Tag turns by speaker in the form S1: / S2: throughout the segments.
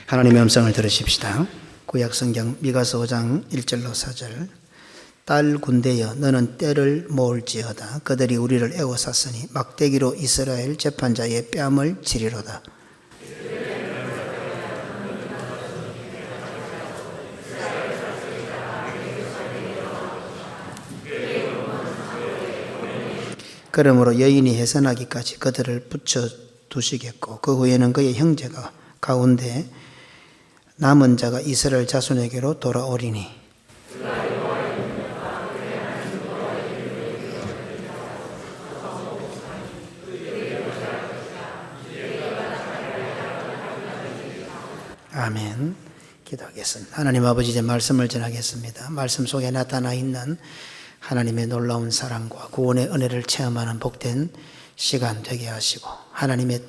S1: 하나님의 음성을 들으십시다. 구약성경 미가서 5장 1절로 4절. 딸 군대여 너는 때를 모을지어다. 그들이 우리를 애워쌌으니 막대기로 이스라엘 재판자의 뺨을 치리로다. 그러므로 여인이 해산하기까지 그들을 붙여 두시겠고 그 후에는 그의 형제가 가운데 남은 자가 이스라엘 자손에게로 돌아오리니 아멘. 기도하겠습니다. 하나님 아버지, 이제 말씀을 전하겠습니다. 말씀 속에 나타나 있는 하나님의 놀라운 사랑과 구원의 은혜를 체험하는 복된 시간 되게 하시고 하나님의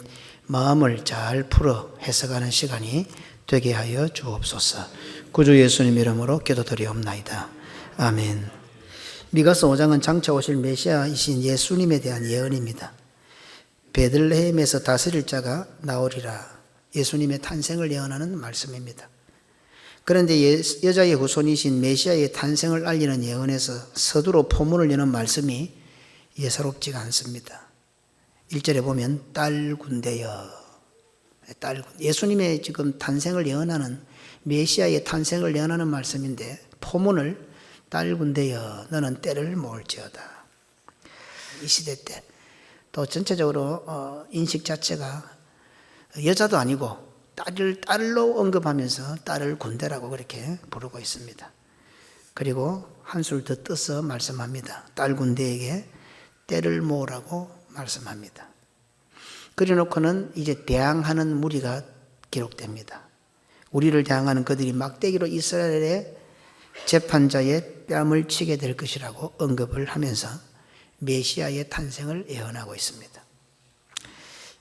S1: 마음을 잘 풀어 해석하는 시간이 되게 하여 주옵소서. 구주 예수님 이름으로 기도드리옵나이다. 아멘. 미가서 5장은 장차 오실 메시아이신 예수님에 대한 예언입니다. 베들레헴에서 다스릴 자가 나오리라. 예수님의 탄생을 예언하는 말씀입니다. 그런데 여자의 후손이신 메시아의 탄생을 알리는 예언에서 서두로 포문을 여는 말씀이 예사롭지가 않습니다. 1절에 보면 딸 군대여. 예수님의 지금 탄생을 예언하는, 메시아의 탄생을 예언하는 말씀인데 포문을 딸 군대여 너는 때를 모을지어다. 이 시대 때 또 전체적으로 인식 자체가 여자도 아니고 딸로 언급하면서 딸을 군대라고 그렇게 부르고 있습니다. 그리고 한술 더 떠서 말씀합니다. 딸 군대에게 때를 모으라고 말씀합니다. 그래놓고는 이제 대항하는 무리가 기록됩니다. 우리를 대항하는 그들이 막대기로 이스라엘의 재판자의 뺨을 치게 될 것이라고 언급을 하면서 메시아의 탄생을 예언하고 있습니다.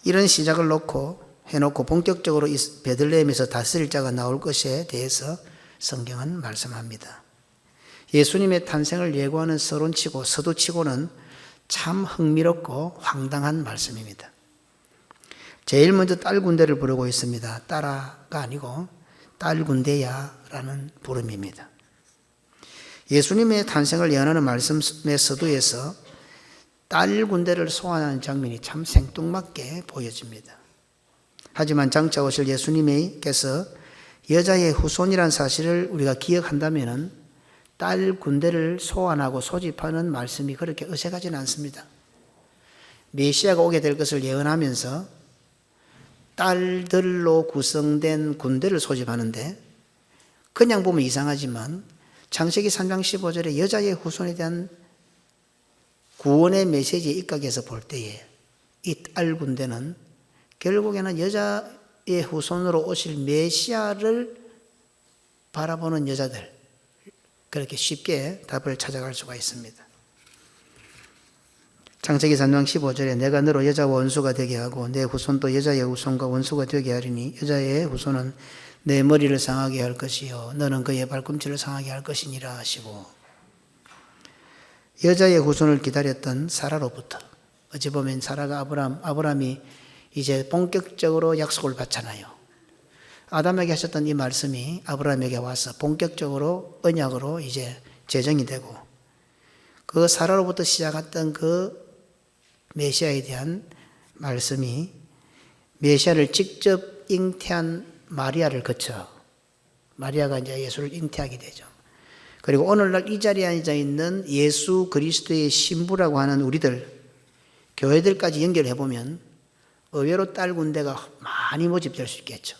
S1: 이런 시작을 해놓고 본격적으로 베들레헴에서 다스릴 자가 나올 것에 대해서 성경은 말씀합니다. 예수님의 탄생을 예고하는 서론치고 서두치고는 참 흥미롭고 황당한 말씀입니다. 제일 먼저 딸 군대를 부르고 있습니다. 딸아가 아니고 딸 군대야 라는 부름입니다. 예수님의 탄생을 예언하는 말씀의 서두에서 딸 군대를 소환하는 장면이 참 생뚱맞게 보여집니다. 하지만 장차 오실 예수님께서 여자의 후손이란 사실을 우리가 기억한다면 딸 군대를 소환하고 소집하는 말씀이 그렇게 어색하지는 않습니다. 메시아가 오게 될 것을 예언하면서 딸들로 구성된 군대를 소집하는데 그냥 보면 이상하지만 창세기 3장 15절에 여자의 후손에 대한 구원의 메시지에 입각해서 볼 때에 이 딸 군대는 결국에는 여자의 후손으로 오실 메시아를 바라보는 여자들, 그렇게 쉽게 답을 찾아갈 수가 있습니다. 창세기 3장 15절에 내가 너로 여자와 원수가 되게 하고 내 후손도 여자의 후손과 원수가 되게 하리니 여자의 후손은 내 머리를 상하게 할 것이요 너는 그의 발꿈치를 상하게 할 것이니라 하시고, 여자의 후손을 기다렸던 사라로부터, 어찌 보면 사라가 아브라함이 이제 본격적으로 약속을 받잖아요. 아담에게 하셨던 이 말씀이 아브라함에게 와서 본격적으로 언약으로 이제 제정이 되고, 그 사라로부터 시작했던 그 메시아에 대한 말씀이 메시아를 직접 잉태한 마리아를 거쳐 마리아가 이제 예수를 잉태하게 되죠. 그리고 오늘날 이 자리에 앉아 있는 예수 그리스도의 신부라고 하는 우리들, 교회들까지 연결해 보면 의외로 딸 군대가 많이 모집될 수 있겠죠.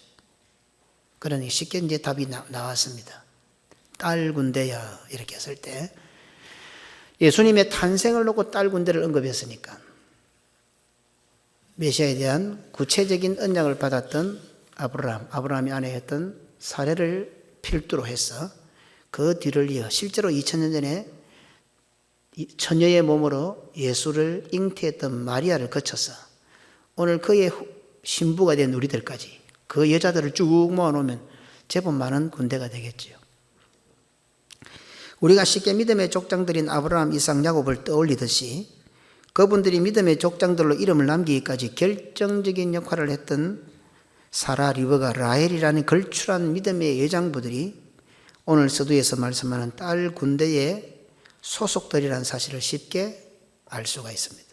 S1: 그러니 쉽게 이제 답이 나왔습니다. 딸 군대야 이렇게 했을 때 예수님의 탄생을 놓고 딸 군대를 언급했으니까 메시아에 대한 구체적인 언약을 받았던 아브라함이 아내였던 사례를 필두로 해서 그 뒤를 이어 실제로 2000년 전에 처녀의 몸으로 예수를 잉태했던 마리아를 거쳐서 오늘 그의 신부가 된 우리들까지 그 여자들을 쭉 모아놓으면 제법 많은 군대가 되겠지요. 우리가 쉽게 믿음의 족장들인 아브라함, 이삭, 야곱을 떠올리듯이 그분들이 믿음의 족장들로 이름을 남기기까지 결정적인 역할을 했던 사라, 리브가, 라헬이라는 걸출한 믿음의 여장부들이 오늘 서두에서 말씀하는 딸 군대의 소속들이라는 사실을 쉽게 알 수가 있습니다.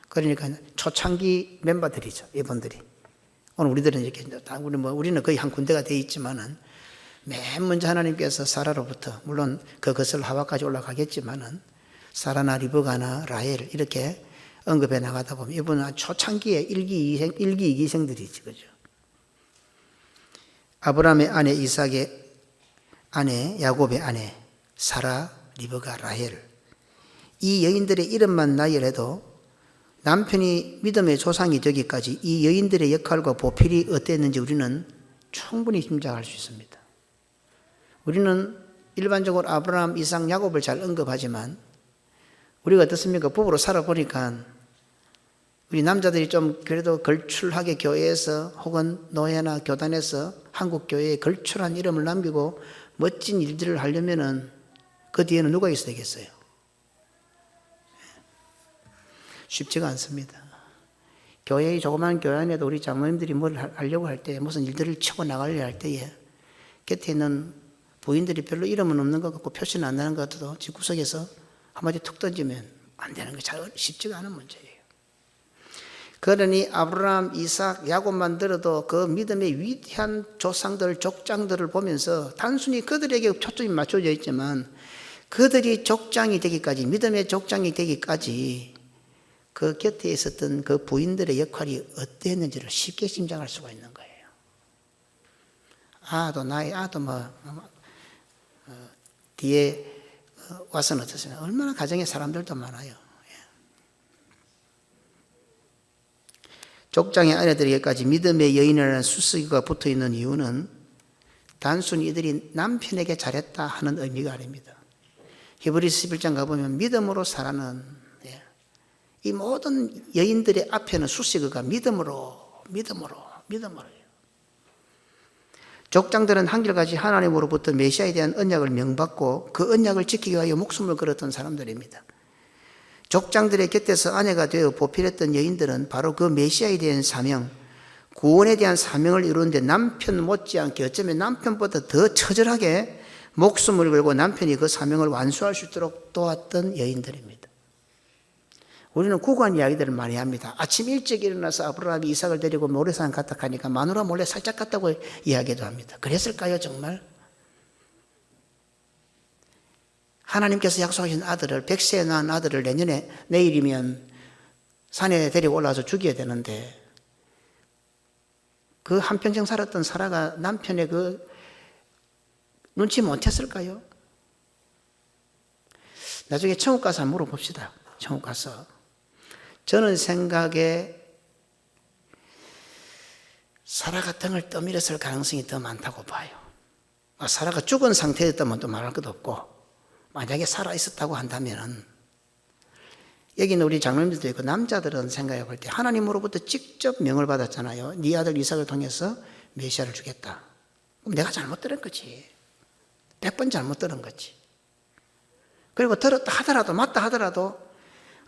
S1: 그러니까 초창기 멤버들이죠, 이분들이. 오늘 우리들은 이렇게, 우리는 거의 한 군대가 되어 있지만은, 맨 먼저 하나님께서 사라로부터, 물론 그것을 하와까지 올라가겠지만은, 사라나 리브가나 라헬, 이렇게 언급해 나가다 보면, 이분은 초창기의 일기이기생들이지, 그죠? 아브라함의 아내 이삭의 아내, 야곱의 아내, 사라, 리브가, 라헬. 이 여인들의 이름만 나열해도 남편이 믿음의 조상이 되기까지 이 여인들의 역할과 보필이 어땠는지 우리는 충분히 짐작할 수 있습니다. 우리는 일반적으로 아브라함, 이삭, 야곱을 잘 언급하지만 우리가 어떻습니까? 부부로 살아보니까 우리 남자들이 좀 그래도 걸출하게 교회에서 혹은 노예나 교단에서 한국 교회에 걸출한 이름을 남기고 멋진 일들을 하려면은 그 뒤에는 누가 있어야 되겠어요? 쉽지가 않습니다. 교회의 조그마한 교회 안에도 우리 장로님들이 뭘 하려고 할 때, 무슨 일들을 치고 나가려고 할 때에 곁에 있는 부인들이 별로 이름은 없는 것 같고 표시는 안 나는 것 같아도 집구석에서 한마디 툭 던지면 안 되는 게 잘 쉽지가 않은 문제예요. 그러니 아브라함, 이삭, 야곱만 들어도 그 믿음의 위대한 조상들, 족장들을 보면서 단순히 그들에게 초점이 맞춰져 있지만 그들이 족장이 되기까지, 믿음의 족장이 되기까지 그 곁에 있었던 그 부인들의 역할이 어땠는지를 쉽게 짐작할 수가 있는 거예요. 나의 아도 뒤에 와서는 어떻습니까? 얼마나 가정의 사람들도 많아요. 족장의 아내들에게까지 믿음의 여인이라는 수식어가 붙어 있는 이유는 단순히 이들이 남편에게 잘했다 하는 의미가 아닙니다. 히브리서 11장 가보면 믿음으로 살아는 이 모든 여인들의 앞에는 수식어가 믿음으로예요. 족장들은 한결같이 하나님으로부터 메시아에 대한 언약을 명받고 그 언약을 지키기 위하여 목숨을 걸었던 사람들입니다. 족장들의 곁에서 아내가 되어 보필했던 여인들은 바로 그 메시아에 대한 사명, 구원에 대한 사명을 이루는데 남편 못지않게 어쩌면 남편보다 더 처절하게 목숨을 걸고 남편이 그 사명을 완수할 수 있도록 도왔던 여인들입니다. 우리는 구간 이야기들을 많이 합니다. 아침 일찍 일어나서 아브라함이 이삭을 데리고 모래산 갔다 가니까 마누라 몰래 살짝 갔다고 이야기도 합니다. 그랬을까요, 정말? 하나님께서 약속하신 아들을, 100세에 낳은 아들을 내일이면 산에 데리고 올라와서 죽여야 되는데 그 한평생 살았던 사라가 남편의 그 눈치 못했을까요? 나중에 천국 가서 한번 물어봅시다. 천국 가서. 저는 생각에 사라가 등을 떠밀었을 가능성이 더 많다고 봐요. 사라가 죽은 상태였다면 또 말할 것도 없고 만약에 살아있었다고 한다면 여기는 우리 장로님들도 있고 남자들은 생각해 볼 때 하나님으로부터 직접 명을 받았잖아요. 네 아들 이삭을 통해서 메시아를 주겠다. 그럼 내가 잘못 들은 거지. 100번 잘못 들은 거지. 그리고 들었다 하더라도 맞다 하더라도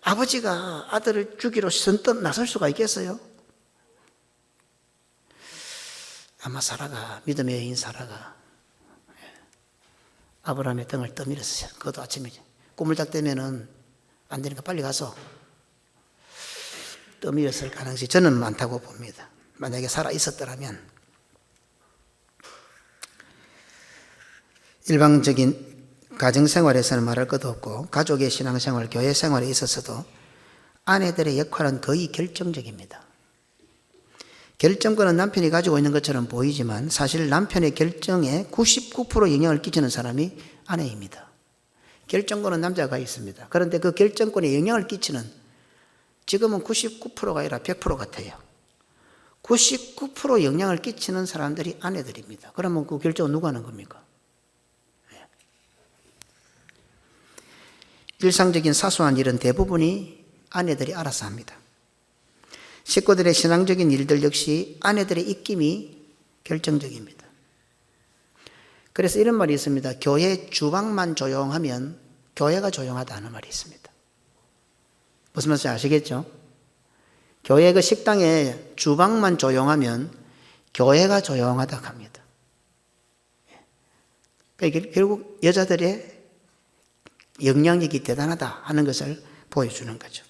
S1: 아버지가 아들을 주기로 선뜻 나설 수가 있겠어요? 아마 사라가, 믿음의 여인 사라가 아브라함의 등을 떠밀었어요. 그것도 아침에 꿈을 딱 되면은 안 되니까 빨리 가서 떠밀었을 가능성이 저는 많다고 봅니다. 만약에 살아 있었더라면. 일방적인 가정생활에서는 말할 것도 없고 가족의 신앙생활, 교회 생활에 있어서도 아내들의 역할은 거의 결정적입니다. 결정권은 남편이 가지고 있는 것처럼 보이지만 사실 남편의 결정에 99% 영향을 끼치는 사람이 아내입니다. 결정권은 남자가 있습니다. 그런데 그 결정권에 영향을 끼치는 지금은 99%가 아니라 100% 같아요. 99% 영향을 끼치는 사람들이 아내들입니다. 그러면 그 결정은 누가 하는 겁니까? 일상적인 사소한 일은 대부분이 아내들이 알아서 합니다. 식구들의 신앙적인 일들 역시 아내들의 입김이 결정적입니다. 그래서 이런 말이 있습니다. 교회 주방만 조용하면 교회가 조용하다는 말이 있습니다. 무슨 말인지 아시겠죠? 교회 그 식당에 주방만 조용하면 교회가 조용하다 합니다. 그러니까 결국 여자들의 영향력이 대단하다 하는 것을 보여주는 거죠.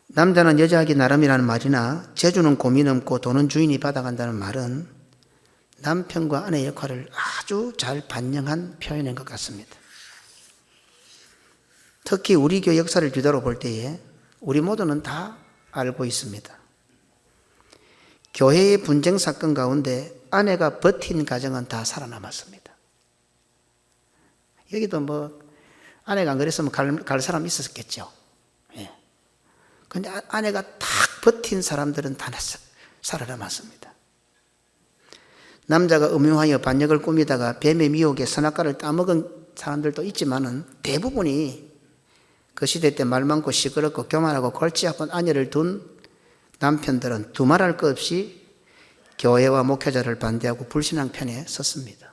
S1: 남자는 여자하기 나름이라는 말이나 재주는 고민 없고 돈은 주인이 받아간다는 말은 남편과 아내의 역할을 아주 잘 반영한 표현인 것 같습니다. 특히 우리 교회 역사를 뒤돌아 볼 때에 우리 모두는 다 알고 있습니다. 교회의 분쟁 사건 가운데 아내가 버틴 가정은 다 살아남았습니다. 여기도 뭐 아내가 안 그랬으면 갈 사람 있었겠죠. 그런데 아내가 탁 버틴 사람들은 다 살아남았습니다. 남자가 음흉하여 반역을 꾸미다가 뱀의 미혹에 선악과를 따먹은 사람들도 있지만은 대부분이 그 시대 때 말 많고 시끄럽고 교만하고 골치 아픈 아내를 둔 남편들은 두말할 것 없이 교회와 목회자를 반대하고 불신앙 편에 섰습니다.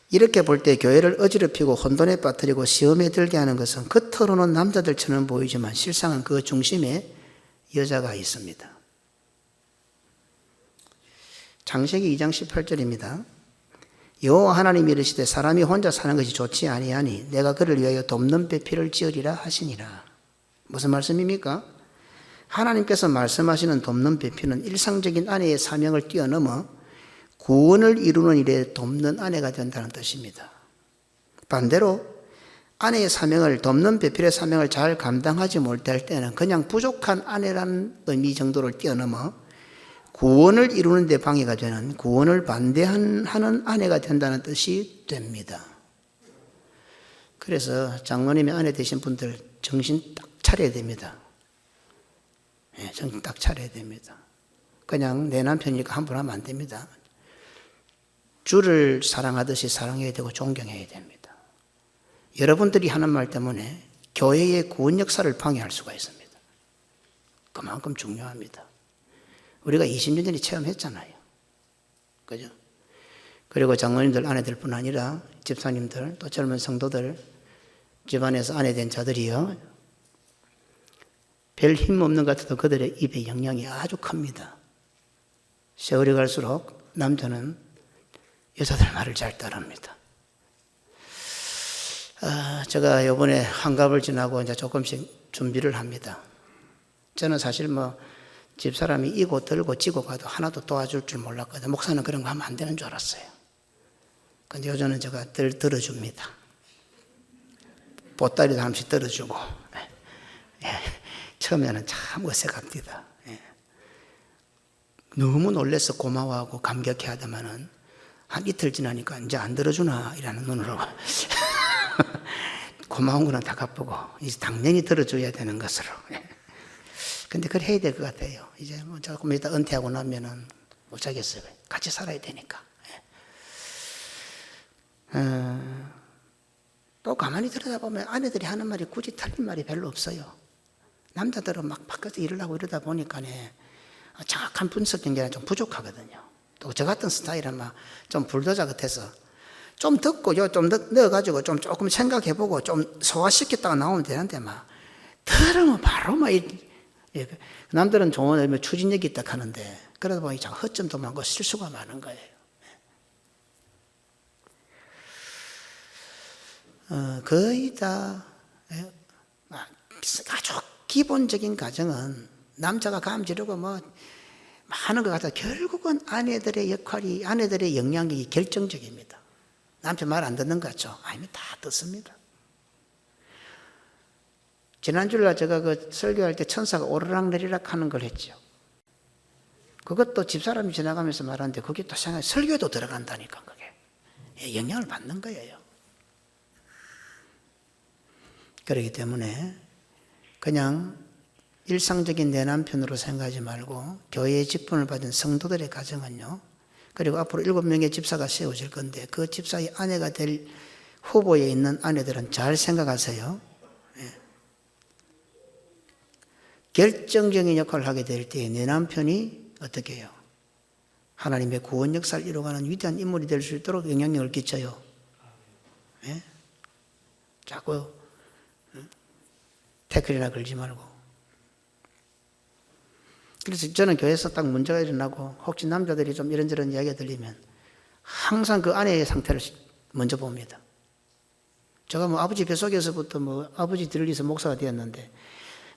S1: 이렇게 볼 때 교회를 어지럽히고 혼돈에 빠뜨리고 시험에 들게 하는 것은 겉으로는 남자들처럼 보이지만 실상은 그 중심에 여자가 있습니다. 창세기 2장 18절입니다. 여호와 하나님이 이르시되 사람이 혼자 사는 것이 좋지 아니하니 내가 그를 위하여 돕는 배필을 지으리라 하시니라. 무슨 말씀입니까? 하나님께서 말씀하시는 돕는 배필은 일상적인 아내의 사명을 뛰어넘어 구원을 이루는 일에 돕는 아내가 된다는 뜻입니다. 반대로 아내의 사명을 돕는 배필의 사명을 잘 감당하지 못할 때는 그냥 부족한 아내라는 의미 정도를 뛰어넘어 구원을 이루는 데 방해가 되는 구원을 반대하는 아내가 된다는 뜻이 됩니다. 그래서 장로님의 아내 되신 분들 정신 딱 차려야 됩니다. 정신 딱 차려야 됩니다. 그냥 내 남편이니까 함부로 하면 안 됩니다. 주를 사랑하듯이 사랑해야 되고 존경해야 됩니다. 여러분들이 하는 말 때문에 교회의 구원 역사를 방해할 수가 있습니다. 그만큼 중요합니다. 우리가 20년 전에 체험했잖아요. 그죠? 그리고 장로님들, 아내들뿐 아니라 집사님들, 또 젊은 성도들, 집안에서 아내 된 자들이요. 별 힘 없는 것 같아도 그들의 입의 영향이 아주 큽니다. 세월이 갈수록 남자는 여자들 말을 잘 따릅니다. 제가 이번에 환갑을 지나고 이제 조금씩 준비를 합니다. 저는 사실 집사람이 이고 들고 지고 가도 하나도 도와줄 줄 몰랐거든요. 목사는 그런 거 하면 안 되는 줄 알았어요. 근데 요즘은 제가 들어줍니다. 보따리도 한 번씩 들어주고. 처음에는 참 어색합니다. 너무 놀라서 고마워하고 감격해 하더만은 한 이틀 지나니까 이제 안 들어주나 이라는 눈으로 고마운 거는 다 갚고 이제 당연히 들어줘야 되는 것으로. 근데 그걸 해야 될 것 같아요. 이제 조금 이따 은퇴하고 나면은 못 자겠어요. 같이 살아야 되니까. 또 가만히 들여다보면 아내들이 하는 말이 굳이 틀린 말이 별로 없어요. 남자들은 막 바깥에 일을 하고 이러다 보니까 정확한 분석 경계가 좀 부족하거든요. 또 저 같은 스타일은 좀 불도저 같아서 좀 듣고 좀 넣어가지고 좀 조금 생각해보고 좀 소화시켰다가 나오면 되는데 들으면 바로 남들은 좋은 추진력이 있다 하는데 그러다 보니 참 허점도 많고 실수가 많은 거예요. 거의 다 아주 기본적인 가정은 남자가 감지르고 하는 것 같아 결국은 아내들의 역할이 아내들의 영향력이 결정적입니다. 남편 말 안 듣는 것 같죠? 아니면 다 듣습니다. 지난주에 제가 설교할 때 천사가 오르락내리락 하는 걸 했죠. 그것도 집사람이 지나가면서 말하는데 그게 또 설교에도 들어간다니까 그게. 영향을 받는 거예요. 그렇기 때문에 그냥 일상적인 내 남편으로 생각하지 말고 교회의 직분을 받은 성도들의 가정은요. 그리고 앞으로 7명의 집사가 세워질 건데 그 집사의 아내가 될 후보에 있는 아내들은 잘 생각하세요. 결정적인 역할을 하게 될 때 내 남편이 어떻게 해요? 하나님의 구원 역사를 이루어가는 위대한 인물이 될 수 있도록 영향력을 끼쳐요. 자꾸 태클이나 걸지 말고. 그래서 저는 교회에서 딱 문제가 일어나고 혹시 남자들이 좀 이런저런 이야기가 들리면 항상 그 아내의 상태를 먼저 봅니다. 제가 뭐 아버지 뱃속에서부터 뭐 아버지 들리서 목사가 되었는데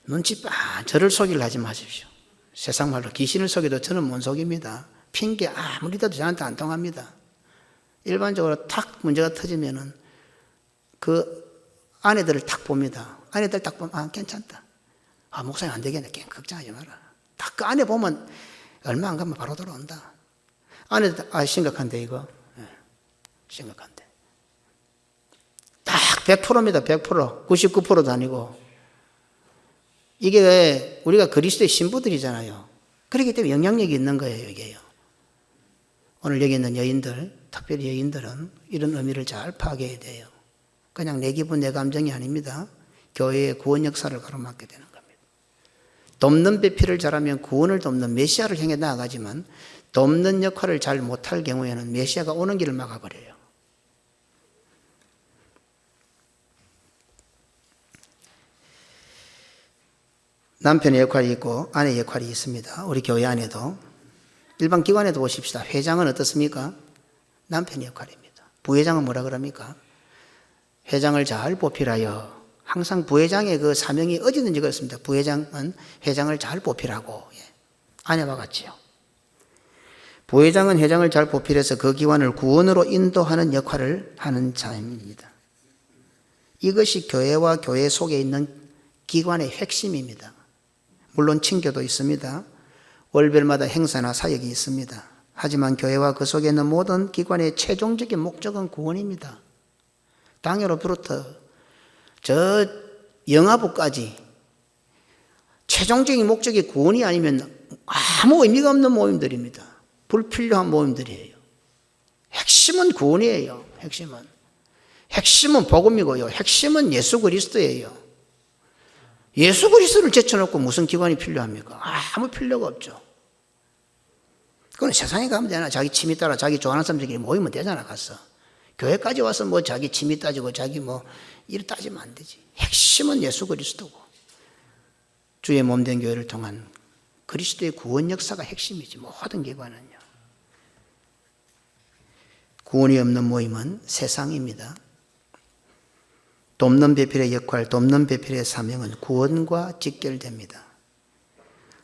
S1: 눈치 저를 속이려 하지 마십시오. 세상 말로 귀신을 속여도 저는 못 속입니다. 핑계 아무리 대도 저한테 안 통합니다. 일반적으로 탁 문제가 터지면은 그 아내들을 탁 봅니다. 아내들 딱 보면 괜찮다. 목사님 안 되겠네. 걱정하지 마라. 딱 그 안에 보면 얼마 안 가면 바로 돌아온다. 아내들 심각한데 이거. 심각한데. 딱 100%입니다. 100%. 99%도 아니고. 이게 우리가 그리스도의 신부들이잖아요. 그렇기 때문에 영향력이 있는 거예요, 이게요. 오늘 여기 있는 여인들, 특별히 여인들은 이런 의미를 잘 파악해야 돼요. 그냥 내 기분, 내 감정이 아닙니다. 교회의 구원 역사를 가로막게 되는 겁니다. 돕는 배필을 잘하면 구원을 돕는 메시아를 향해 나아가지만 돕는 역할을 잘 못할 경우에는 메시아가 오는 길을 막아버려요. 남편의 역할이 있고 아내의 역할이 있습니다. 우리 교회 안에도 일반 기관에도 보십시다. 회장은 어떻습니까? 남편의 역할입니다. 부회장은 뭐라 그럽니까? 회장을 잘 보필하여 항상 부회장의 그 사명이 어디든지 그렇습니다. 부회장은 회장을 잘 보필하고 아내와 같지요. 부회장은 회장을 잘 보필해서 그 기관을 구원으로 인도하는 역할을 하는 자입니다. 이것이 교회와 교회 속에 있는 기관의 핵심입니다. 물론 친교도 있습니다. 월별마다 행사나 사역이 있습니다. 하지만 교회와 그 속에 있는 모든 기관의 최종적인 목적은 구원입니다. 당회로 비롯해 저 영아부까지 최종적인 목적이 구원이 아니면 아무 의미가 없는 모임들입니다. 불필요한 모임들이에요. 핵심은 구원이에요. 핵심은 복음이고요. 핵심은 예수 그리스도예요. 예수 그리스도를 제쳐놓고 무슨 기관이 필요합니까? 아무 필요가 없죠. 그건 세상에 가면 되나? 자기 취미 따라 자기 좋아하는 사람들끼리 모이면 되잖아, 가서. 교회까지 와서 뭐 자기 취미 따지고 자기 뭐 일 따지면 안 되지. 핵심은 예수 그리스도고 주의 몸된 교회를 통한 그리스도의 구원 역사가 핵심이지 모든 기관은요. 구원이 없는 모임은 세상입니다. 돕는 배필의 역할, 돕는 배필의 사명은 구원과 직결됩니다.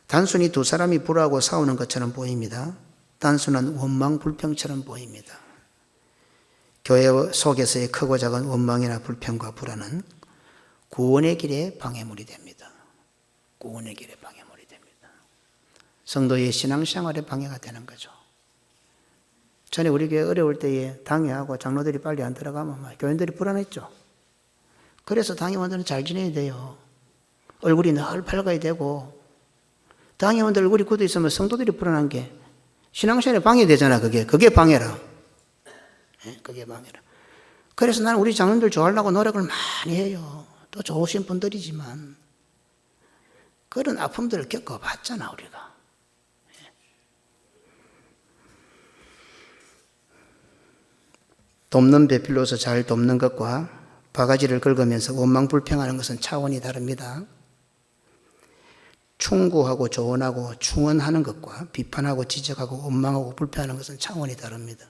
S1: 단순히 두 사람이 불화하고 싸우는 것처럼 보입니다. 단순한 원망 불평처럼 보입니다. 교회 속에서의 크고 작은 원망이나 불평과 불화는 구원의 길에 방해물이 됩니다. 구원의 길에 방해물이 됩니다. 성도의 신앙생활에 방해가 되는 거죠. 전에 우리 교회 어려울 때에 당회하고 장로들이 빨리 안 들어가면 교인들이 불안했죠. 그래서 당회원들은 잘 지내야 돼요. 얼굴이 늘 밝아야 되고 당회원들 얼굴이 굳어 있으면 성도들이 불안한 게 신앙생활에 방해되잖아. 그게 방해라. 그게 방해라. 그래서 나는 우리 장로들 좋아하려고 노력을 많이 해요. 또 좋으신 분들이지만 그런 아픔들을 겪어봤잖아 우리가. 돕는 배필로서 잘 돕는 것과 바가지를 긁으면서 원망불평하는 것은 차원이 다릅니다. 충고하고 조언하고 충언하는 것과 비판하고 지적하고 원망하고 불평하는 것은 차원이 다릅니다.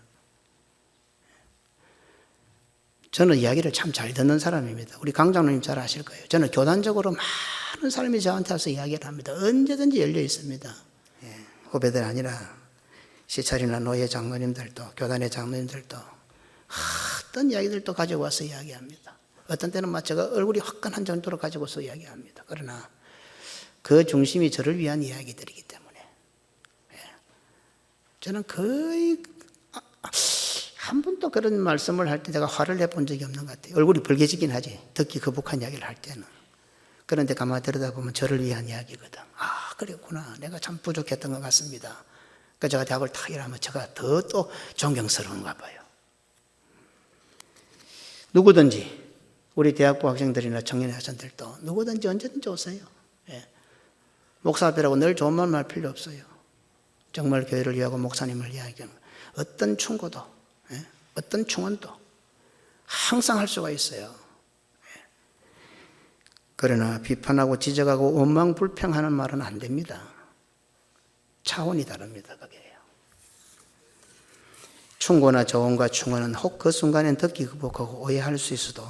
S1: 저는 이야기를 참 잘 듣는 사람입니다. 우리 강 장로님 잘 아실 거예요. 저는 교단적으로 많은 사람이 저한테 와서 이야기를 합니다. 언제든지 열려 있습니다. 후배들 아니라 시찰이나 노예 장로님들도 교단의 장로님들도 어떤 이야기들도 가지고 와서 이야기합니다. 어떤 때는 제가 얼굴이 화끈한 정도로 가지고서 이야기합니다. 그러나 그 중심이 저를 위한 이야기들이기 때문에 저는 거의 한 번도 그런 말씀을 할 때 내가 화를 내본 적이 없는 것 같아요. 얼굴이 벌개지긴 하지. 듣기 거북한 이야기를 할 때는. 그런데 가만히 들여다보면 저를 위한 이야기거든. 그랬구나. 내가 참 부족했던 것 같습니다. 그러니까 제가 대학을 탁 일하면 제가 더 또 존경스러운가 봐요. 누구든지 우리 대학부 학생들이나 청년 학생들도 누구든지 언제든지 오세요. 목사 앞이라고 늘 좋은 말만 할 필요 없어요. 정말 교회를 위하고 목사님을 위하고 어떤 충고도 어떤 충언도 항상 할 수가 있어요. 그러나 비판하고 지적하고 원망불평하는 말은 안 됩니다. 차원이 다릅니다. 그게. 충고나 조언과 충언은 혹 그 순간엔 듣기 극복하고 오해할 수 있어도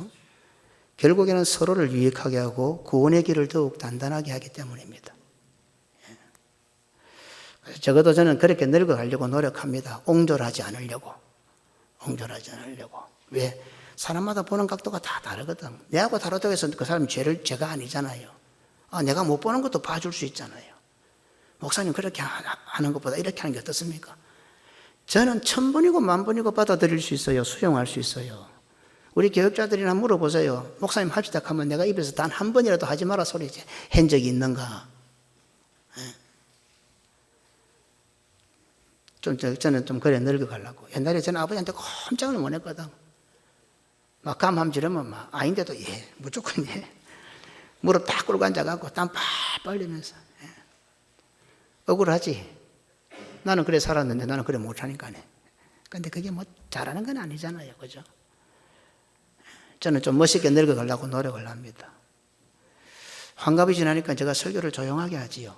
S1: 결국에는 서로를 유익하게 하고 구원의 길을 더욱 단단하게 하기 때문입니다. 적어도 저는 그렇게 늙어가려고 노력합니다. 옹졸하지 않으려고. 왜? 사람마다 보는 각도가 다 다르거든. 내하고 다르다고 해서 그 사람이 죄가 아니잖아요. 내가 못 보는 것도 봐줄 수 있잖아요. 목사님 그렇게 하는 것보다 이렇게 하는 게 어떻습니까? 저는 1000번이고 10,000번이고 받아들일 수 있어요. 수용할 수 있어요. 우리 교육자들이나 물어보세요. 목사님 합시다 하면 내가 입에서 단 한 번이라도 하지 마라 소리지 한 적이 있는가? 저는 좀 그래 늙어가려고. 옛날에 저는 아버지한테 꼼짝을 못 했거든. 막 감함 지르면 막 아닌데도 무조건 무릎 딱 꿇고 앉아갖고 땀 팍 흘리면서 억울하지. 나는 그래 살았는데 나는 그래 못하니까. 근데 그게 뭐 잘하는 건 아니잖아요. 그죠? 저는 좀 멋있게 늙어가려고 노력을 합니다. 환갑이 지나니까 제가 설교를 조용하게 하지요.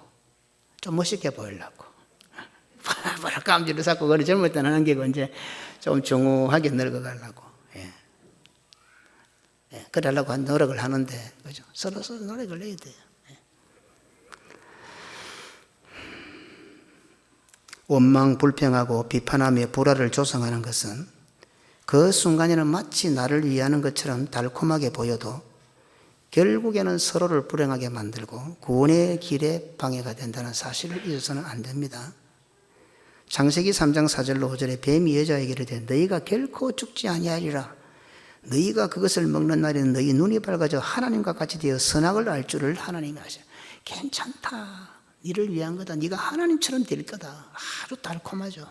S1: 좀 멋있게 보이려고. 뭐랄까 암지를 쌓고 그래 젊을 때는 하는 게 이제 좀 중후하게 늙어가려고. 그러려고 노력을 하는데, 그죠? 서로 노력을 해야 돼요. 원망, 불평하고 비판하며 불화를 조성하는 것은 그 순간에는 마치 나를 위하는 것처럼 달콤하게 보여도 결국에는 서로를 불행하게 만들고 구원의 길에 방해가 된다는 사실을 잊어서는 안 됩니다. 창세기 3장 4절로 5절에 뱀이 여자에게 이르되 너희가 결코 죽지 아니하리라. 너희가 그것을 먹는 날에는 너희 눈이 밝아져 하나님과 같이 되어 선악을 알 줄을 하나님이 아셔. 괜찮다. 너를 위한 거다. 네가 하나님처럼 될 거다. 아주 달콤하죠.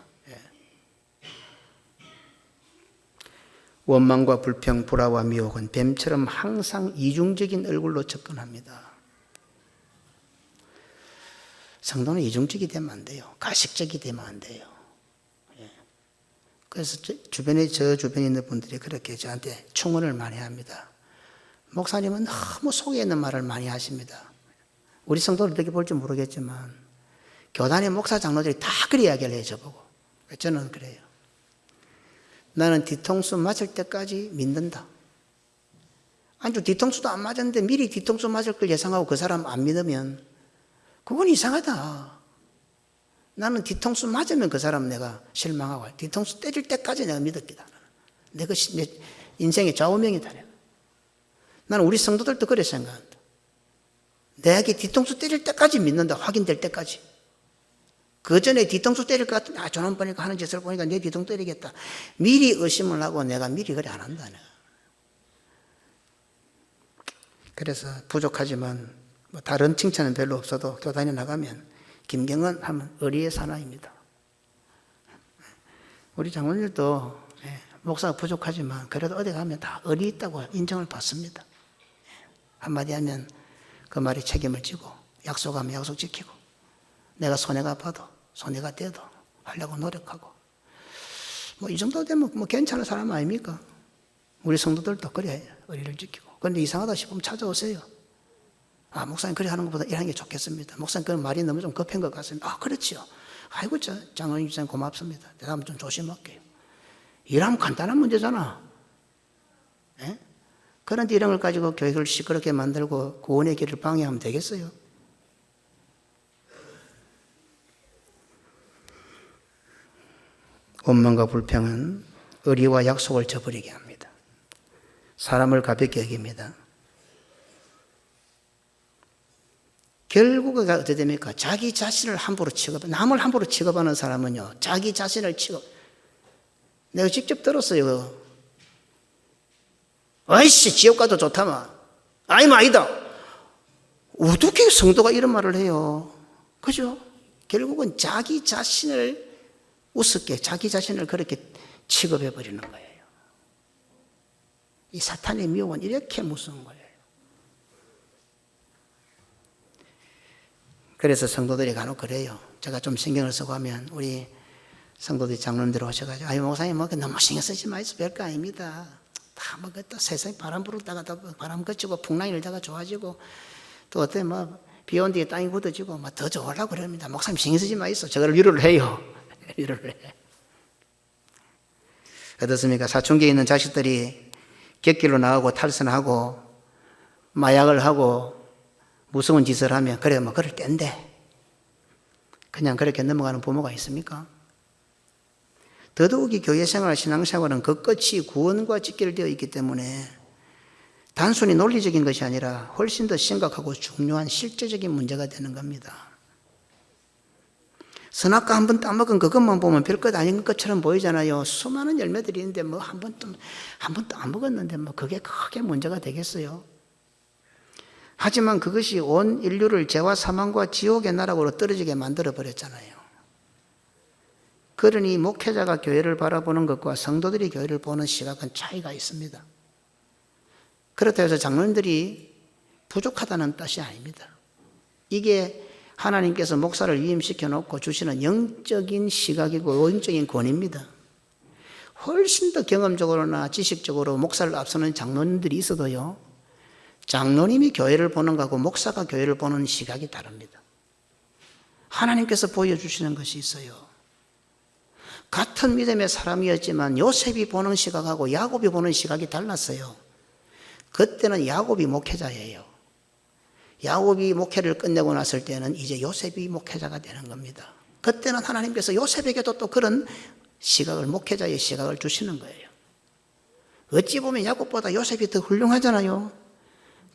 S1: 원망과 불평, 불화와 미혹은 뱀처럼 항상 이중적인 얼굴로 접근합니다. 성도는 이중적이 되면 안 돼요. 가식적이 되면 안 돼요. 그래서 저 주변에 있는 분들이 그렇게 저한테 충언을 많이 합니다. 목사님은 너무 속에 있는 말을 많이 하십니다. 우리 성도들 어떻게 볼지 모르겠지만 교단의 목사 장로들이 다 그리 이야기를 해요. 저보고. 저는 그래요. 나는 뒤통수 맞을 때까지 믿는다. 아니 뒤통수도 안 맞았는데 미리 뒤통수 맞을 걸 예상하고 그 사람 안 믿으면 그건 이상하다. 나는 뒤통수 맞으면 그 사람 내가 실망하고 뒤통수 때릴 때까지 내가 믿었기다. 내가 내 인생의 좌우명이다. 나는 우리 성도들도 그래 생각한다. 내게 뒤통수 때릴 때까지 믿는다. 확인될 때까지. 그 전에 뒤통수 때릴 것 같은데 저놈 보니까 하는 짓을 보니까 내 뒤통수 때리겠다. 미리 의심을 하고 내가 미리 그래 안 한다. 내가. 그래서 부족하지만 뭐 다른 칭찬은 별로 없어도 교단에 나가면 김경은 하면 의리의 사나이입니다. 우리 장로님들도 목사가 부족하지만 그래도 어디 가면 다 의리 있다고 인정을 받습니다. 한마디 하면 그 말에 책임을 지고 약속하면 약속 지키고 내가 손해가 봐도 손해가 돼도 하려고 노력하고 뭐 이 정도 되면 뭐 괜찮은 사람 아닙니까? 우리 성도들도 그래 의리를 지키고. 그런데 이상하다 싶으면 찾아오세요. 목사님 그래 하는 것보다 이러는 게 좋겠습니다. 목사님 그런 말이 너무 좀 급한 것 같습니다. 그렇지요. 아이고 장로님 고맙습니다. 대답은 좀 조심할게요. 일하면 간단한 문제잖아. 그런데 이런 걸 가지고 교회를 시끄럽게 만들고 구원의 길을 방해하면 되겠어요? 원망과 불평은 의리와 약속을 저버리게 합니다. 사람을 가볍게 여깁니다. 결국은 어떻게 됩니까? 자기 자신을 함부로 남을 함부로 취급하는 사람은요, 자기 자신을 내가 직접 들었어요. 아이씨, 지옥 가도 좋다마. 아니다. 어떻게 성도가 이런 말을 해요? 그죠? 결국은 자기 자신을 우습게, 자기 자신을 그렇게 취급해버리는 거예요. 이 사탄의 미혹은 이렇게 무서운 거예요. 그래서 성도들이 간혹 그래요. 제가 좀 신경을 쓰고 하면 우리 성도들이 장로님들 오셔가지고 목사님 너무 신경 쓰지 마세요. 별거 아닙니다. 다 세상에 바람 불었다가 바람 거치고 풍랑이 일다가 좋아지고 또 어때 비 온 뒤에 땅이 굳어지고 막 더 좋으려고 그럽니다. 목사님 신경 쓰지 마 있어. 저걸 위로를 해요. 위로를 해. 어떻습니까? 사춘기에 있는 자식들이 객길로 나가고 탈선하고 마약을 하고 무서운 짓을 하면 그래 뭐 그럴 때인데 그냥 그렇게 넘어가는 부모가 있습니까? 더더욱이 교회생활, 신앙생활은 그 끝이 구원과 직결되어 있기 때문에 단순히 논리적인 것이 아니라 훨씬 더 심각하고 중요한 실제적인 문제가 되는 겁니다. 선악과 한 번 따먹은 그것만 보면 별것 아닌 것처럼 보이잖아요. 수많은 열매들이 있는데 뭐 한 번도 안 먹었는데 뭐 그게 크게 문제가 되겠어요. 하지만 그것이 온 인류를 죄와 사망과 지옥의 나락으로 떨어지게 만들어 버렸잖아요. 그러니 목회자가 교회를 바라보는 것과 성도들이 교회를 보는 시각은 차이가 있습니다. 그렇다고 해서 장로님들이 부족하다는 뜻이 아닙니다. 이게 하나님께서 목사를 위임시켜 놓고 주시는 영적인 시각이고 영적인 권위입니다. 훨씬 더 경험적으로나 지식적으로 목사를 앞서는 장로님들이 있어도요, 장로님이 교회를 보는 것하고 목사가 교회를 보는 시각이 다릅니다. 하나님께서 보여주시는 것이 있어요. 같은 믿음의 사람이었지만 요셉이 보는 시각하고 야곱이 보는 시각이 달랐어요. 그때는 야곱이 목회자예요. 야곱이 목회를 끝내고 났을 때는 이제 요셉이 목회자가 되는 겁니다. 그때는 하나님께서 요셉에게도 또 그런 시각을, 목회자의 시각을 주시는 거예요. 어찌 보면 야곱보다 요셉이 더 훌륭하잖아요.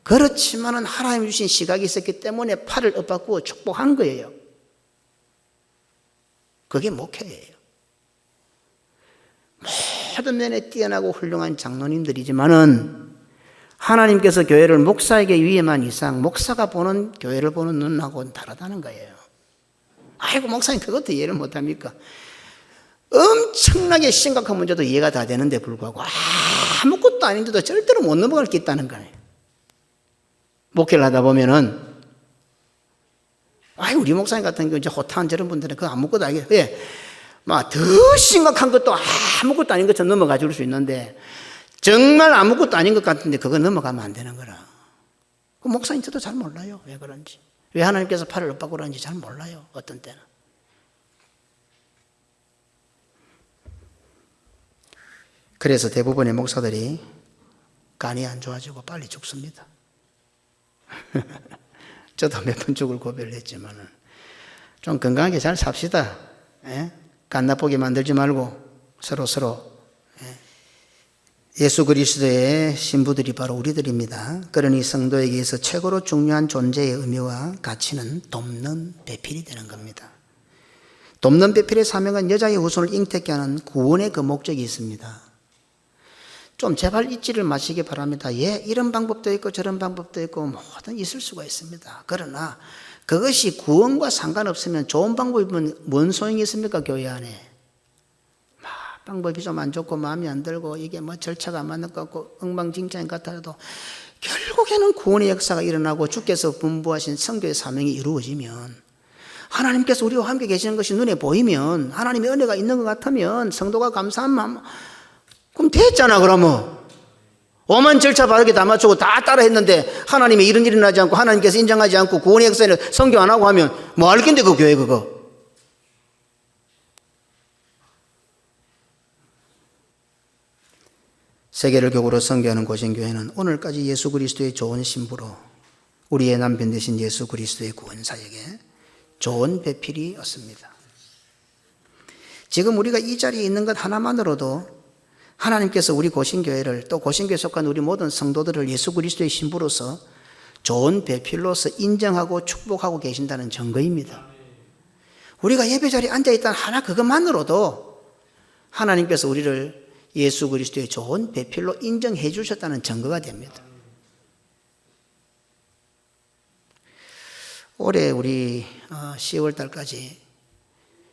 S1: 그렇지만은 하나님 주신 시각이 있었기 때문에 팔을 엇바꾸어 축복한 거예요. 그게 목회예요. 모든 면에 뛰어나고 훌륭한 장로님들이지만은 하나님께서 교회를 목사에게 위임한 이상 목사가 보는 교회를 보는 눈하고는 다르다는 거예요. 아이고 목사님 그것도 이해를 못합니까? 엄청나게 심각한 문제도 이해가 다 되는데 불구하고 아무것도 아닌데도 절대로 못 넘어갈 게 있다는 거예요. 목회를 하다 보면은 우리 목사님 같은 경우 이제 호탕한 저런 분들은 그거 아무것도 아니에요. 예, 막 더 심각한 것도 아무것도 아닌 것처럼 넘어가 줄 수 있는데 정말 아무것도 아닌 것 같은데 그거 넘어가면 안 되는 거라. 그 목사님 저도 잘 몰라요. 왜 그런지. 왜 하나님께서 팔을 엇바꾸라는지 잘 몰라요. 어떤 때는. 그래서 대부분의 목사들이 간이 안 좋아지고 빨리 죽습니다. 저도 몇 번 죽을 고백을 했지만 좀 건강하게 잘 삽시다. 예? 간 나쁘게 만들지 말고 서로 예수 그리스도의 신부들이 바로 우리들입니다. 그러니 성도에게 있어 최고로 중요한 존재의 의미와 가치는 돕는 배필이 되는 겁니다. 돕는 배필의 사명은 여자의 후손을 잉태케 하는 구원의 그 목적이 있습니다. 좀 제발 잊지를 마시기 바랍니다. 예, 이런 방법도 있고 저런 방법도 있고 뭐든 있을 수가 있습니다. 그러나 그것이 구원과 상관없으면 좋은 방법이면 뭔 소용이 있습니까? 교회 안에 방법이 좀 안 좋고 마음에 안 들고 이게 뭐 절차가 안 맞는 것 같고 엉망진창인 것 같아도 결국에는 구원의 역사가 일어나고 주께서 분부하신 성교의 사명이 이루어지면 하나님께서 우리와 함께 계시는 것이 눈에 보이면 하나님의 은혜가 있는 것 같으면 성도가 감사한 마음 그럼 됐잖아. 그러면 오만 절차 바르게 다 맞추고 다 따라 했는데 하나님의 이런 일이 나지 않고 하나님께서 인정하지 않고 구원의 역사를 성교 안 하고 하면 뭐 할 건데 그 교회 그거. 세계를 교구로 선교하는 고신교회는 오늘까지 예수 그리스도의 좋은 신부로 우리의 남편 되신 예수 그리스도의 구원사에게 좋은 배필이 없습니다. 지금 우리가 이 자리에 있는 것 하나만으로도 하나님께서 우리 고신교회를 또 고신교회에 속한 우리 모든 성도들을 예수 그리스도의 신부로서 좋은 배필로서 인정하고 축복하고 계신다는 증거입니다. 우리가 예배 자리에 앉아있다는 하나 그것만으로도 하나님께서 우리를 예수 그리스도의 좋은 배필로 인정해 주셨다는 증거가 됩니다. 올해 우리 10월 달까지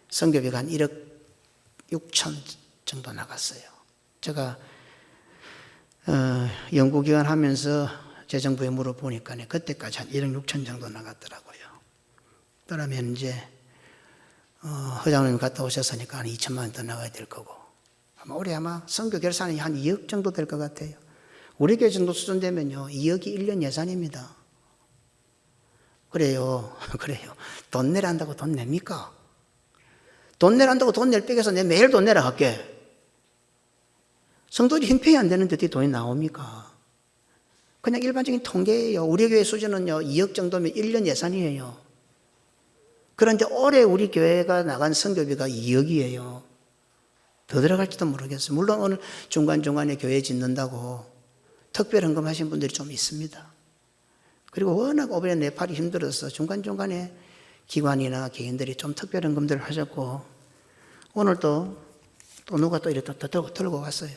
S1: 선교비가 한 1억 6천 정도 나갔어요. 제가 연구기관 하면서 재정부에 물어보니까 그때까지 한 1억 6천 정도 나갔더라고요. 그러면 이제 회장님 갔다 오셨으니까 한 2천만 원 더 나가야 될 거고 올해 아마 선교 결산이 한 2억 정도 될 것 같아요. 우리 교회 정도 수준 되면요 2억이 1년 예산입니다. 그래요. 그래요. 돈 내란다고 돈 냅니까? 돈 내란다고 돈 낼 빽에서 내 매일 돈 내라 할게. 성도들이 형편이 안 되는데 어떻게 돈이 나옵니까? 그냥 일반적인 통계예요. 우리 교회 수준은요, 2억 정도면 1년 예산이에요. 그런데 올해 우리 교회가 나간 선교비가 2억이에요. 더 들어갈지도 모르겠어요. 물론 오늘 중간중간에 교회 짓는다고 특별 헌금하신 분들이 좀 있습니다. 그리고 워낙 이번에 네팔이 힘들어서 중간중간에 기관이나 개인들이 좀 특별 헌금들을 하셨고, 오늘 또 누가 또 이렇게 들고 왔어요.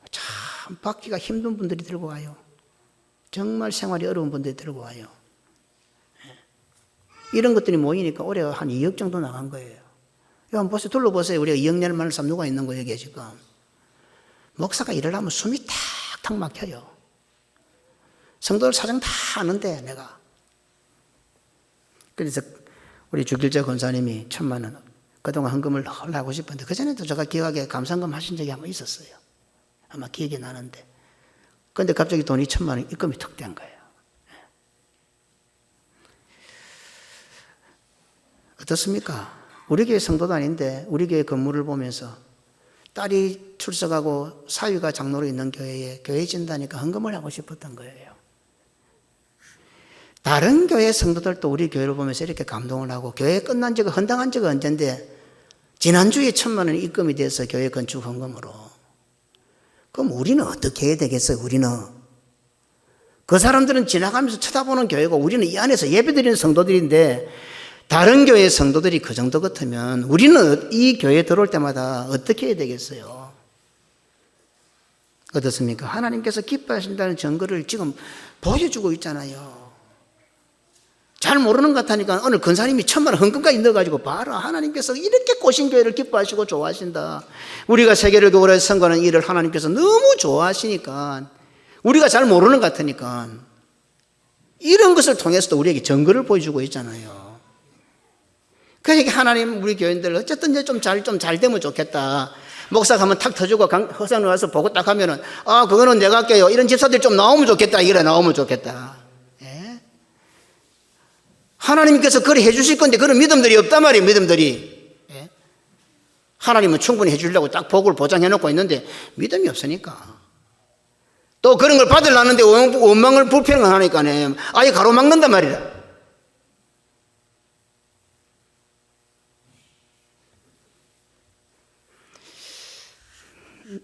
S1: 참 받기가 힘든 분들이 들고 와요. 정말 생활이 어려운 분들이 들고 와요. 이런 것들이 모이니까 올해 한 2억 정도 나간 거예요. 한번 보세요. 둘러보세요. 우리가 2억 낼 만한 사람 누가 있는 거예요, 여기에 지금. 목사가 일을 하면 숨이 탁탁 막혀요. 성도들 사정 다 아는데, 내가. 그래서 우리 주길자 권사님이 1,000만 원, 그동안 헌금을 하고 싶었는데, 그전에도 제가 기억하기에 감상금 하신 적이 한번 있었어요. 아마 기억이 나는데. 그런데 갑자기 돈이 1,000만 원 입금이 턱 된 거예요. 어떻습니까? 우리 교회 성도도 아닌데 우리 교회 건물을 보면서 딸이 출석하고 사위가 장로로 있는 교회에 교회 진다니까 헌금을 하고 싶었던 거예요. 다른 교회 성도들도 우리 교회를 보면서 이렇게 감동을 하고, 교회 끝난 지가 헌당한 지가 언젠데 지난주에 1,000만 원이 입금이 돼서 교회 건축 헌금으로. 그럼 우리는 어떻게 해야 되겠어요? 우리는 그 사람들은 지나가면서 쳐다보는 교회고 우리는 이 안에서 예배드리는 성도들인데, 다른 교회 성도들이 그 정도 같으면 우리는 이 교회에 들어올 때마다 어떻게 해야 되겠어요? 어떻습니까? 하나님께서 기뻐하신다는 증거를 지금 보여주고 있잖아요. 잘 모르는 것 같으니까 오늘 권사님이 1,000만 원 헌금까지 넣어가지고 봐라, 하나님께서 이렇게 꼬신 교회를 기뻐하시고 좋아하신다. 우리가 세계를 교회를 선거하는 일을 하나님께서 너무 좋아하시니까, 우리가 잘 모르는 것 같으니까 이런 것을 통해서도 우리에게 증거를 보여주고 있잖아요. 그러니까 하나님 우리 교인들 어쨌든 이제 좀 잘 되면 좋겠다. 목사가 한번 탁 터주고 허상을 와서 보고 딱 하면은, 아, 그거는 내가 할게요. 이런 집사들이 좀 나오면 좋겠다. 이래 나오면 좋겠다. 예? 하나님께서 그래 해주실 건데 그런 믿음들이 없단 말이에요. 믿음들이. 예? 하나님은 충분히 해주려고 딱 복을 보장해 놓고 있는데 믿음이 없으니까. 또 그런 걸 받으려는데 원망을 불평을 하니까네, 아예 가로막는단 말이야.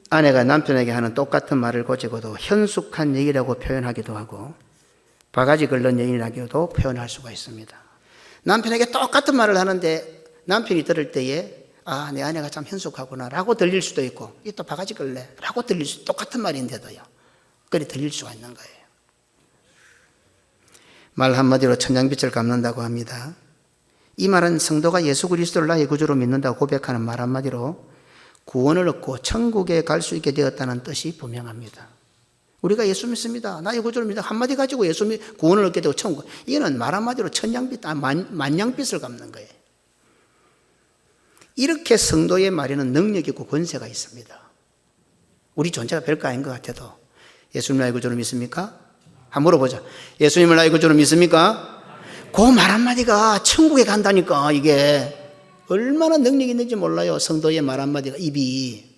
S1: 아내가 남편에게 하는 똑같은 말을 고치고도 현숙한 얘기라고 표현하기도 하고 바가지 긁는 얘기라고도 표현할 수가 있습니다. 남편에게 똑같은 말을 하는데 남편이 들을 때에, 아, 내 아내가 참 현숙하구나 라고 들릴 수도 있고, 이 또 바가지 긁래 라고 들릴 수, 똑같은 말인데도요, 그리 들릴 수가 있는 거예요. 말 한마디로 천냥빛을 갚는다고 합니다. 이 말은 성도가 예수 그리스도를 나의 구주로 믿는다고 고백하는 말 한마디로 구원을 얻고 천국에 갈 수 있게 되었다는 뜻이 분명합니다. 우리가 예수 믿습니다, 나의 구주를 믿다 한마디 가지고 구원을 얻게 되고 천국, 이거는 말 한마디로 천냥빛, 만냥빛을 갚는 거예요. 이렇게 성도의 말에는 능력이 있고 권세가 있습니다. 우리 존재가 별거 아닌 것 같아도 예수님 나의 구주를 믿습니까? 한번 물어보자. 예수님을 나의 구주로 믿습니까? 그 말 한마디가 천국에 간다니까. 이게 얼마나 능력이 있는지 몰라요. 성도의 말 한마디가, 입이.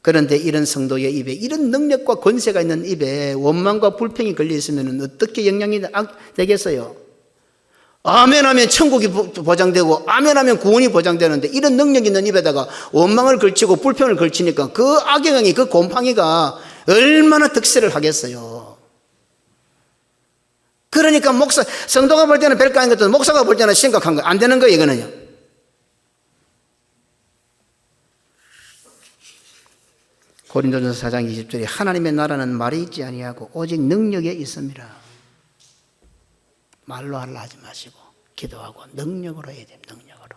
S1: 그런데 이런 성도의 입에, 이런 능력과 권세가 있는 입에 원망과 불평이 걸려 있으면 어떻게 영향이 되겠어요? 아멘 하면 천국이 보장되고 아멘 하면 구원이 보장되는데, 이런 능력 있는 입에다가 원망을 걸치고 불평을 걸치니까 그 악영향이, 그 곰팡이가 얼마나 득세를 하겠어요. 그러니까 성도가 볼 때는 별거 아닌 것도 목사가 볼 때는 심각한 거, 안 되는 거예요, 이거는요. 고린도전서 4장 20절에 하나님의 나라는 말이 있지 아니하고 오직 능력에 있습니다. 말로 하려 하지 마시고 기도하고 능력으로 해야 됩니다. 능력으로.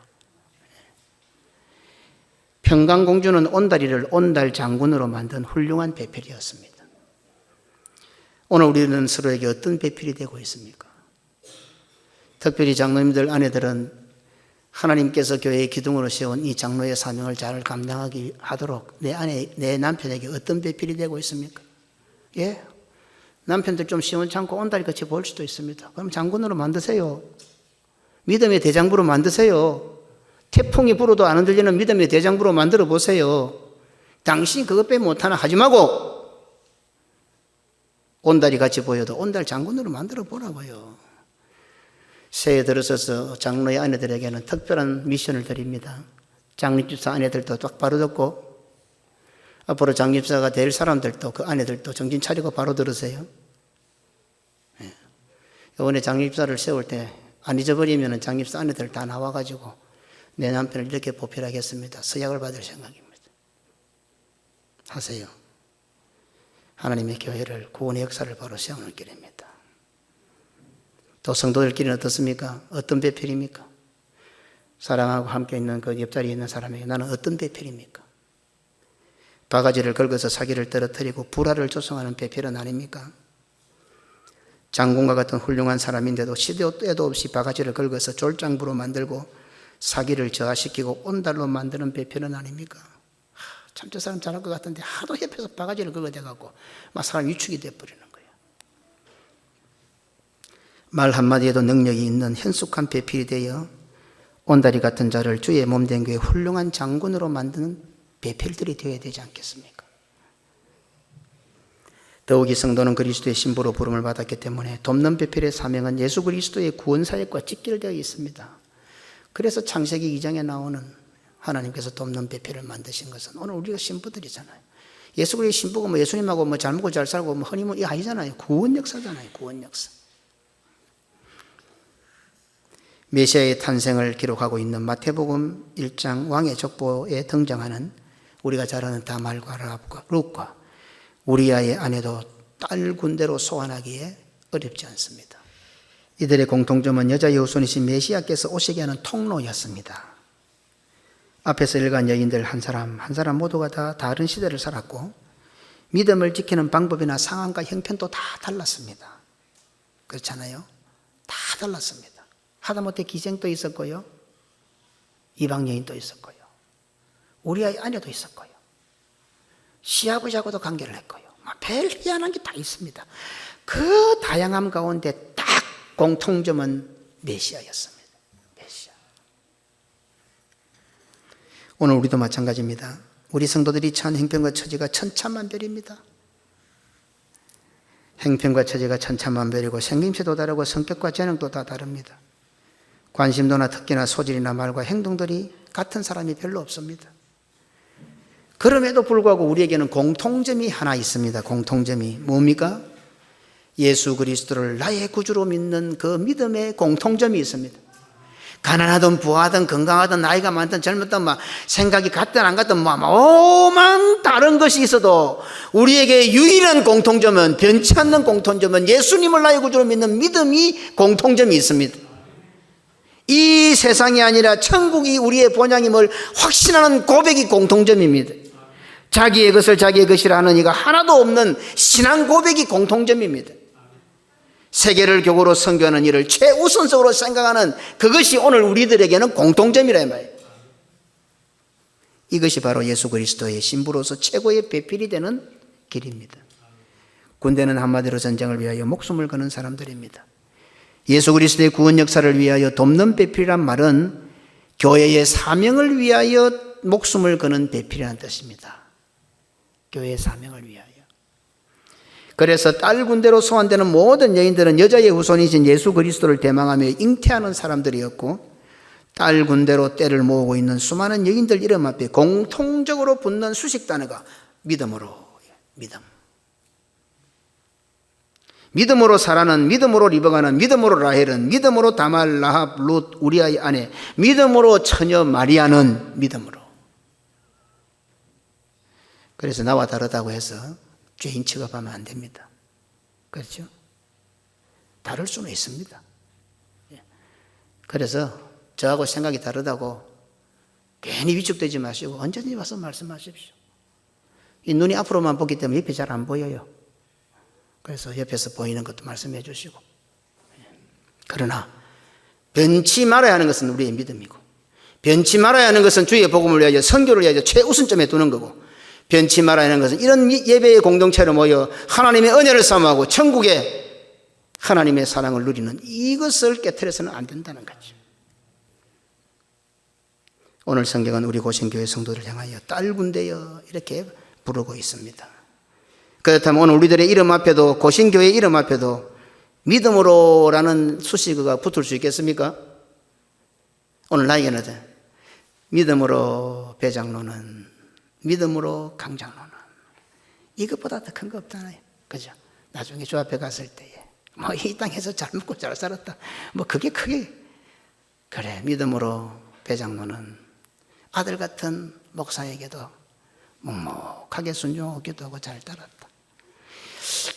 S1: 평강공주는 온다리를 온달 장군으로 만든 훌륭한 배필이었습니다. 오늘 우리는 서로에게 어떤 배필이 되고 있습니까? 특별히 장로님들, 아내들은 하나님께서 교회의 기둥으로 세운 이 장로의 사명을 잘 감당하기 하도록 내 남편에게 어떤 배필이 되고 있습니까? 예? 남편들 좀 시원찮고 온다리 같이 볼 수도 있습니다. 그럼 장군으로 만드세요. 믿음의 대장부로 만드세요. 태풍이 불어도 안 흔들리는 믿음의 대장부로 만들어 보세요. 당신이 그것 빼 못하나 하지 말고 온다리 같이 보여도 온달 장군으로 만들어 보라고요. 새해 들어서서 장로의 아내들에게는 특별한 미션을 드립니다. 장립집사 아내들도 똑바로 듣고 앞으로 장립사가 될 사람들도 그 아내들도 정신 차리고 바로 들으세요. 이번에 장립사를 세울 때 안 잊어버리면 장립사 아내들 다 나와가지고 내 남편을 이렇게 보필하겠습니다. 서약을 받을 생각입니다. 하세요. 하나님의 교회를 구원의 역사를 바로 세우는 길입니다. 또 성도들끼리는 어떻습니까? 어떤 배필입니까? 사랑하고 함께 있는 그 옆자리에 있는 사람에게 나는 어떤 배필입니까? 바가지를 긁어서 사기를 떨어뜨리고 불화를 조성하는 배필은 아닙니까? 장군과 같은 훌륭한 사람인데도 시도 때도 없이 바가지를 긁어서 졸장부로 만들고 사기를 저하시키고 온달로 만드는 배필은 아닙니까? 참 저 사람 잘할 것 같은데 하도 옆에서 바가지를 긁어대갖고 막 사람 위축이 돼버리는 거예요. 말 한마디에도 능력이 있는 현숙한 배필이 되어 온다리 같은 자를 주의 몸된 교회 훌륭한 장군으로 만드는 배필들이 되어야 되지 않겠습니까? 더욱이 성도는 그리스도의 신부로 부름을 받았기 때문에 돕는 배필의 사명은 예수 그리스도의 구원사역과 직결되어 있습니다. 그래서 창세기 2장에 나오는 하나님께서 돕는 배필을 만드신 것은 오늘 우리가 신부들이잖아요. 예수 그리스도의 신부가 뭐 예수님하고 뭐 잘 먹고 잘 살고 뭐 허니문 이거 아니잖아요. 구원 역사잖아요. 구원 역사. 메시아의 탄생을 기록하고 있는 마태복음 1장 왕의 족보에 등장하는 우리가 잘 아는 다말과 룻과 우리아의 아내도 딸 군대로 소환하기에 어렵지 않습니다. 이들의 공통점은 여자의 후손이신 메시아께서 오시게 하는 통로였습니다. 앞에서 일간 여인들 한 사람 한 사람 모두가 다 다른 시대를 살았고 믿음을 지키는 방법이나 상황과 형편도 다 달랐습니다. 그렇잖아요? 다 달랐습니다. 하다못해 기생도 있었고요. 이방 여인도 있었고요. 우리아의 아내도 있었고요. 시아버지하고도 관계를 했고요. 별 희한한 게 다 있습니다. 그 다양함 가운데 딱 공통점은 메시아였습니다. 메시아. 오늘 우리도 마찬가지입니다. 우리 성도들이 처한 행편과 처지가 천차만별입니다. 행편과 처지가 천차만별이고 생김새도 다르고 성격과 재능도 다 다릅니다. 관심도나 특기나 소질이나 말과 행동들이 같은 사람이 별로 없습니다. 그럼에도 불구하고 우리에게는 공통점이 하나 있습니다. 공통점이 뭡니까? 예수 그리스도를 나의 구주로 믿는 그 믿음의 공통점이 있습니다. 가난하든 부하든 건강하든 나이가 많든 젊었든 막 생각이 같든 안 같든 오만 다른 것이 있어도 우리에게 유일한 공통점은 변치 않는 공통점은 예수님을 나의 구주로 믿는 믿음이 공통점이 있습니다. 이 세상이 아니라 천국이 우리의 본향임을 확신하는 고백이 공통점입니다. 자기의 것을 자기의 것이라 하는 이가 하나도 없는 신앙 고백이 공통점입니다. 세계를 교구로 선교하는 일을 최우선적으로 생각하는 그것이 오늘 우리들에게는 공통점이라 이 말이에요. 이것이 바로 예수 그리스도의 신부로서 최고의 배필이 되는 길입니다. 군대는 한마디로 전쟁을 위하여 목숨을 거는 사람들입니다. 예수 그리스도의 구원 역사를 위하여 돕는 배필이란 말은 교회의 사명을 위하여 목숨을 거는 배필이라는 뜻입니다. 교회의 사명을 위하여. 그래서 딸 군대로 소환되는 모든 여인들은 여자의 후손이신 예수 그리스도를 대망하며 잉태하는 사람들이었고 딸 군대로 때를 모으고 있는 수많은 여인들 이름 앞에 공통적으로 붙는 수식 단어가 믿음으로, 믿음. 믿음으로 사라는, 믿음으로 리버가는, 믿음으로 라헬은, 믿음으로 다말, 라합, 룻, 우리아의 아내, 믿음으로 처녀 마리아는 믿음으로. 그래서 나와 다르다고 해서 죄인 취급하면 안 됩니다. 그렇죠? 다를 수는 있습니다. 그래서 저하고 생각이 다르다고 괜히 위축되지 마시고 언제든지 와서 말씀하십시오. 이 눈이 앞으로만 보기 때문에 옆이 잘 안 보여요. 그래서 옆에서 보이는 것도 말씀해 주시고. 그러나 변치 말아야 하는 것은 우리의 믿음이고 변치 말아야 하는 것은 주의 복음을 위하여 선교를 위하여 최우선점에 두는 거고 변치 말아야 하는 것은 이런 예배의 공동체로 모여 하나님의 은혜를 삼하고 천국의 하나님의 사랑을 누리는 이것을 깨트려서는 안 된다는 거죠. 오늘 성경은 우리 고신교회 성도들을 향하여 딸군대여 이렇게 부르고 있습니다. 그렇다면 오늘 우리들의 이름 앞에도, 고신교회 이름 앞에도 믿음으로라는 수식어가 붙을 수 있겠습니까? 오늘 나에게는 믿음으로 배장로는, 믿음으로 강장로는 이것보다 더 큰 거 없잖아요. 그죠? 나중에 주 앞에 갔을 때에 뭐 이 땅에서 잘 먹고 잘 살았다, 뭐 그게 크게, 그래, 믿음으로 배장로는 아들 같은 목사에게도 묵묵하게 순종하고 기도하고 잘 따랐다.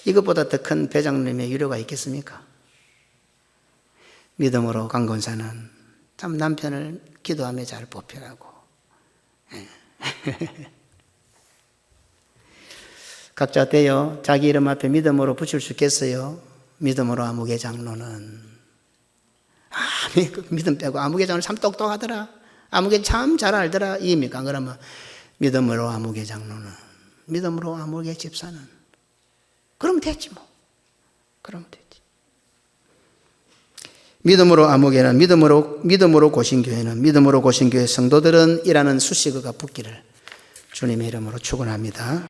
S1: 이것보다 더 큰 배장님의 유료가 있겠습니까? 믿음으로 강권사는 참 남편을 기도하며 잘 보필하고 각자 어때요? 자기 이름 앞에 믿음으로 붙일 수 있겠어요? 믿음으로 아무개 장로는 믿음 빼고 아무개 장로 참 똑똑하더라, 아무개 참 잘 알더라 이입니까? 그러면 믿음으로 아무개 장로는, 믿음으로 아무개 집사는, 그러면 됐지 뭐. 그러면 되지. 믿음으로 아무개는, 믿음으로 고신교회는, 믿음으로 고신교회 성도들은 이라는 수식어가 붙기를 주님의 이름으로 축원합니다.